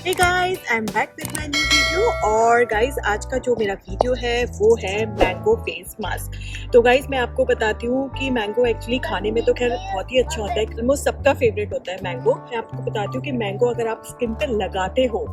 Hey guys, I am back with my new video. और guys, आज का जो मेरा वीडियो है वो है मैंगो फेस मास्क। तो गाइस, मैं आपको बताती हूँ कि मैंगो एक्चुअली खाने में तो खैर बहुत ही अच्छा होता है, ऑलमोस्ट सबका फेवरेट होता है मैंगो। मैं आपको बताती हूँ कि मैंगो अगर आप स्किन पे लगाते हो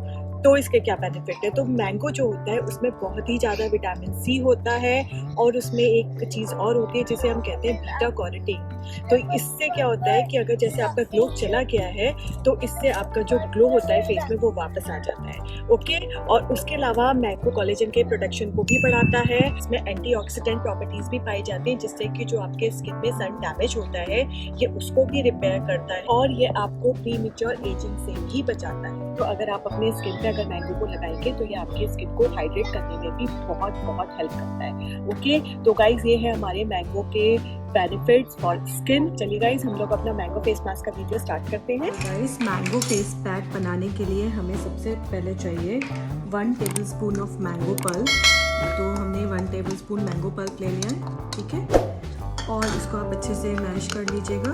तो इसके क्या बेनिफिट है। तो मैंगो जो होता है उसमें बहुत ही ज़्यादा विटामिन सी होता है और उसमें एक चीज़ और होती है जिसे हम कहते हैं बीटा कैरोटीन। तो इससे क्या होता है कि अगर जैसे आपका ग्लो चला गया है तो इससे आपका जो ग्लो होता है फेस में वो वापस आ जाता है। ओके, और उसके अलावा मैंगो कोलेजन के प्रोडक्शन को भी बढ़ाता है। इसमें एंटीऑक्सीडेंट प्रॉपर्टीज भी पाई जाती हैं जिससे कि जो आपके स्किन में सन डैमेज होता है ये उसको भी रिपेयर करता है और ये आपको प्रीमेच्योर एजिंग से भी बचाता है। तो अगर आप अपने स्किन पे अगर मैंगो को लगाएंगे तो ये आपकी स्किन को हाइड्रेट करने में भी बहुत हेल्प करता है। ओके, तो गाइज ये है हमारे मैंगो के बेनिफिट्स फॉर स्किन। चलिए गाइज, हम लोग अपना मैंगो फेस मास्क का वीडियो स्टार्ट करते हैं। गाइस, मैंगो फेस पैक बनाने के लिए हमें सबसे पहले चाहिए 1 टेबलस्पून ऑफ मैंगो पल्प। तो हमने 1 टेबलस्पून मैंगो पल्प ले लिया है, ठीक है। और इसको आप अच्छे से मैश कर लीजिएगा,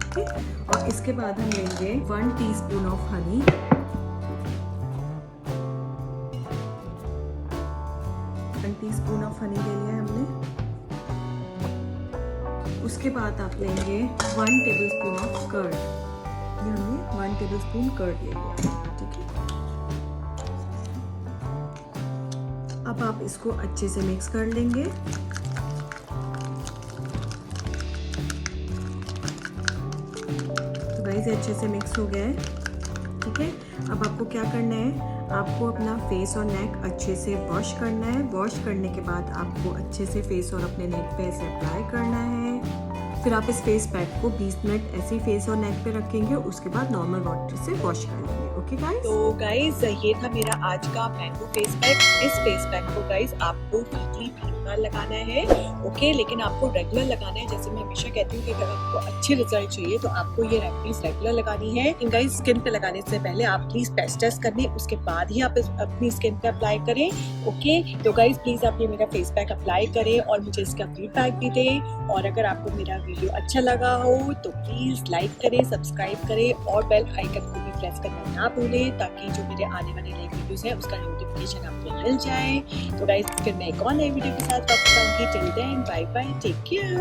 ठीक। और इसके बाद हम लेंगे 1 teaspoon of honey, 1 teaspoon of honey ले लिया है हमने। उसके बाद आप लेंगे 1 टेबलस्पून ऑफ कर्ड। ये हमने 1 टेबलस्पून कर्ड ले लिया, ठीक है। अब आप इसको अच्छे से मिक्स कर लेंगे। तो गाइस, ये अच्छे से मिक्स हो गया है, ठीक है। अब आपको क्या करना है, आपको अपना फेस और नेक अच्छे से वॉश करना है। वॉश करने के बाद आपको अच्छे से फेस और अपने नेक पे ऐसे अप्लाई करना है। फिर आप इस फेस पैक को 20 मिनट ऐसे फेस और नेक पे रखेंगे, उसके बाद नॉर्मल वाटर से वॉश कर लेंगे। ओके गाइस, तो गाइस ये था मेरा आज का मैंगो फेस पैक। इस फेस पैक को गाइस आपको वीकली 3 बार लगाना है। ओके, लेकिन आपको रेगुलर लगाना है। जैसे मैं हमेशा कहती हूँ कि अगर आपको अच्छे रिजल्ट चाहिए तो आपको ये रेमेडीज रेगुलर लगानी है। गाइस, स्किन पे लगाने से पहले आप प्लीज पेस्ट टेस्ट कर लें, उसके बाद ही आप अपनी स्किन पे अप्लाई करें। ओके, तो गाइस प्लीज आप ये मेरा फेस पैक अप्लाई करें और मुझे इसका फीडबैक भी दें। और अगर आपको मेरा वीडियो अच्छा लगा हो तो प्लीज लाइक करें, सब्सक्राइब करें और बेल आइकन को भी प्रेस करना ना भूलें ताकि जो मेरे आने वाले नए वीडियोस हैं उसका नोटिफिकेशन आपको मिल जाए। तो गाइस, फिर मैं एक और नई वीडियो के साथ वापस आऊंगी। Till then, bye bye, take care.